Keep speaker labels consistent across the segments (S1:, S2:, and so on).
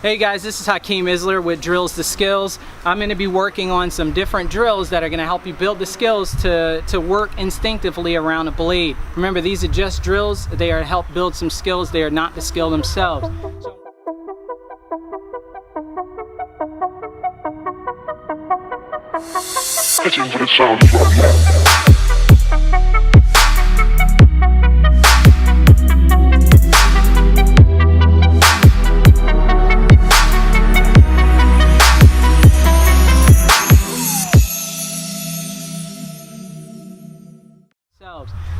S1: Hey guys, this is Hakeem Isler with Drills to Skills. I'm going to be working on some different drills that are going to help you build the skills to work instinctively around a blade. Remember, these are just drills. They are to help build some skills. They are not the skill themselves.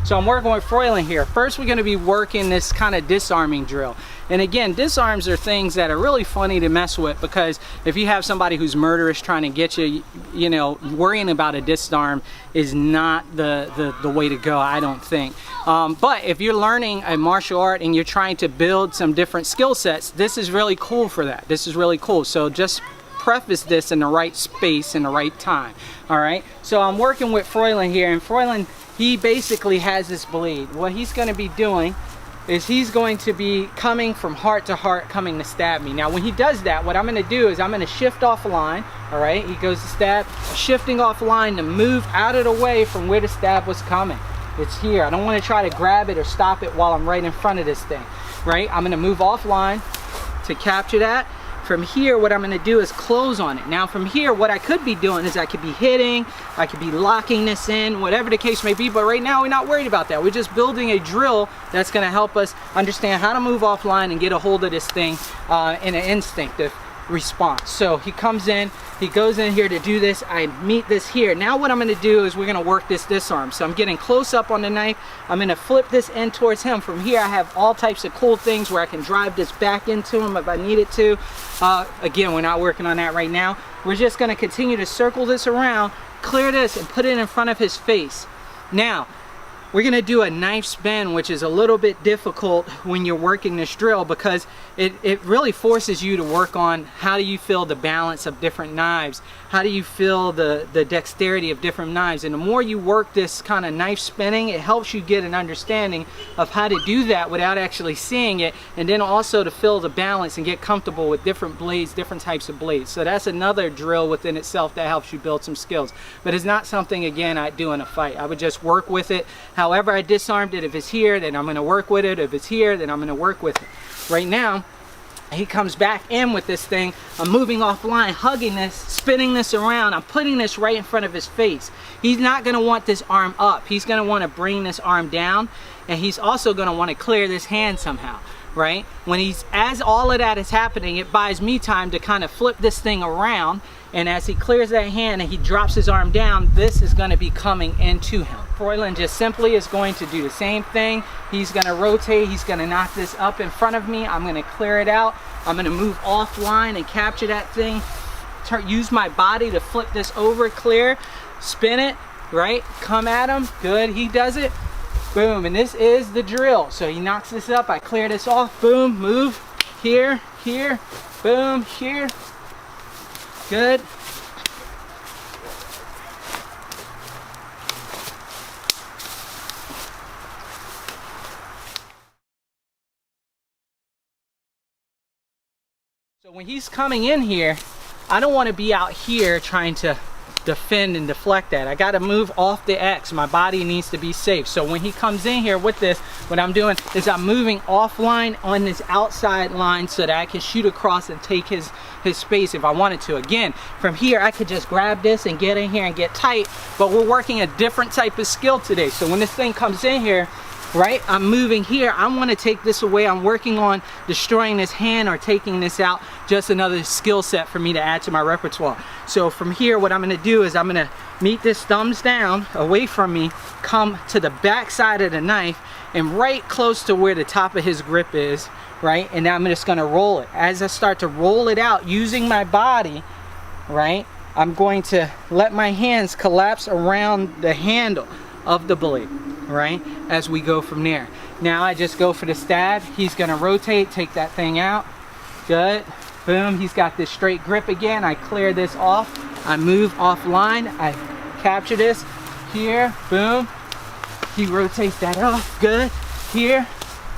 S1: So I'm working with foiling here. First, we're going to be working this kind of disarming drill. And again, disarms are things that are really funny to mess with, because if you have somebody who's murderous trying to get you, you know, worrying about a disarm is not the way to go, I don't think. But if you're learning a martial art and you're trying to build some different skill sets, this is really cool for that. This is really cool. So just preface this in the right space and the right time. All right. So I'm working with foiling here, and foiling, he basically has this blade. What he's going to be doing is he's going to be coming from heart to heart, coming to stab me. Now when he does that, what I'm going to do is I'm going to shift off line. All right, he goes to stab, shifting off line to move out of the way from where the stab was coming. It's here. I don't want to try to grab it or stop it while I'm right in front of this thing. Right, I'm going to move offline to capture that. From here, what I'm going to do is close on it. Now from here, what I could be doing is I could be hitting, I could be locking this in, whatever the case may be, but right now we're not worried about that. We're just building a drill that's going to help us understand how to move offline and get a hold of this thing in an instinctive response. So he comes in, he goes in here to do this, I meet this here. Now what I'm going to do is we're going to work this disarm. So I'm getting close up on the knife, I'm going to flip this in towards him. From here I have all types of cool things where I can drive this back into him if I need it to. Again, we're not working on that right now. We're just going to continue to circle this around, clear this, and put it in front of his face. Now we're going to do a knife spin, which is a little bit difficult when you're working this drill, because it really forces you to work on how do you feel the balance of different knives, how do you feel the dexterity of different knives. And the more you work this kind of knife spinning, it helps you get an understanding of how to do that without actually seeing it, and then also to feel the balance and get comfortable with different blades, different types of blades. So that's another drill within itself that helps you build some skills. But it's not something, again, I'd do in a fight. I would just work with it. However I disarmed it, if it's here, then I'm going to work with it. If it's here, then I'm going to work with it. Right now, he comes back in with this thing. I'm moving offline, hugging this, spinning this around. I'm putting this right in front of his face. He's not going to want this arm up. He's going to want to bring this arm down, and he's also going to want to clear this hand somehow. Right? As all of that is happening, it buys me time to kind of flip this thing around, and as he clears that hand and he drops his arm down, this is going to be coming into him. Foiling just simply is going to do the same thing. He's going to rotate, he's going to knock this up in front of me, I'm going to clear it out, I'm going to move offline and capture that thing, use my body to flip this over, clear, spin it, right, come at him, good, he does it. Boom, and this is the drill. So he knocks this up, I clear this off, boom, move, here, here, boom, here, good. So when he's coming in here, I don't want to be out here trying to defend and deflect that. I got to move off the X. My body needs to be safe. So when he comes in here with this, what I'm doing is I'm moving offline on this outside line so that I can shoot across and take his space if I wanted to. Again, from here I could just grab this and get in here and get tight, but we're working a different type of skill today. So when this thing comes in here, right, I'm moving here, I want to take this away, I'm working on destroying this hand or taking this out, just another skill set for me to add to my repertoire. So from here, what I'm going to do is I'm going to meet this thumbs down away from me, come to the back side of the knife and right close to where the top of his grip is, right, and now I'm just going to roll it. As I start to roll it out using my body, right, I'm going to let my hands collapse around the handle of the blade, right, as we go from there. Now I just go for the stab. He's going to rotate, take that thing out, good, boom, he's got this straight grip again. I clear this off, I move offline, I capture this here, boom, he rotates that off, good, here,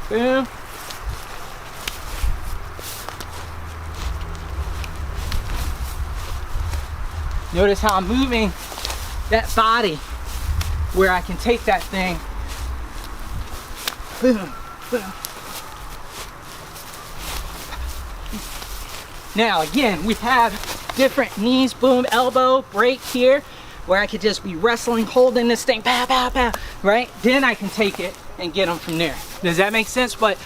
S1: boom, Notice how I'm moving that body where I can take that thing. Boom, boom. Now again, we have different knees, boom, elbow, break here, where I could just be wrestling, holding this thing, pow, pow, pow, right? Then I can take it and get them from there. Does that make sense? But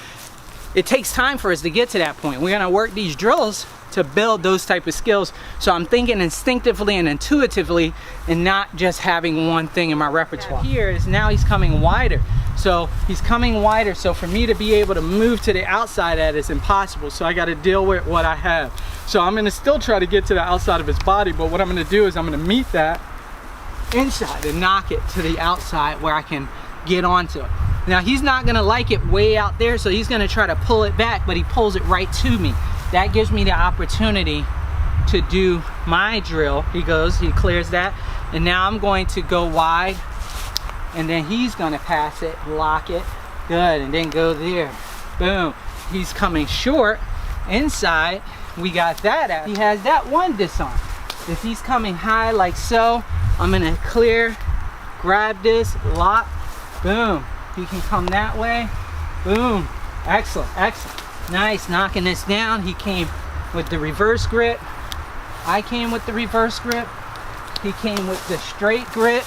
S1: it takes time for us to get to that point. We're gonna work these drills to build those type of skills. So I'm thinking instinctively and intuitively and not just having one thing in my repertoire. Here is now he's coming wider. So he's coming wider. So for me to be able to move to the outside, that is impossible. So I got to deal with what I have. So I'm gonna still try to get to the outside of his body, but what I'm gonna do is I'm gonna meet that inside and knock it to the outside where I can get onto it. Now he's not gonna like it way out there, so he's gonna try to pull it back, but he pulls it right to me. That gives me the opportunity to do my drill. He goes, he clears that, and now I'm going to go wide, and then he's gonna pass it, lock it, good, and then go there, boom. He's coming short, inside, we got that out. He has that one disarm. If he's coming high like so, I'm gonna clear, grab this, lock, boom. He can come that way, boom. Excellent, excellent. Nice, knocking this down. He came with the reverse grip. I came with the reverse grip. He came with the straight grip,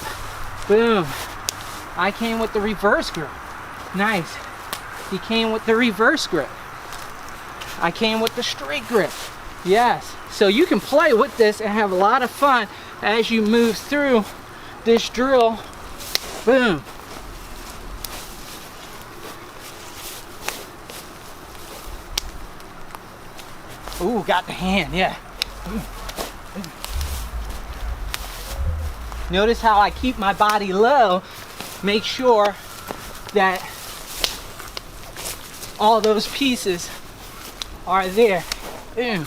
S1: boom. I came with the reverse grip. Nice. He came with the reverse grip. I came with the straight grip. Yes. So you can play with this and have a lot of fun as you move through this drill. Boom. Ooh, got the hand, yeah. Notice how I keep my body low. Make sure that all those pieces are there. Boom.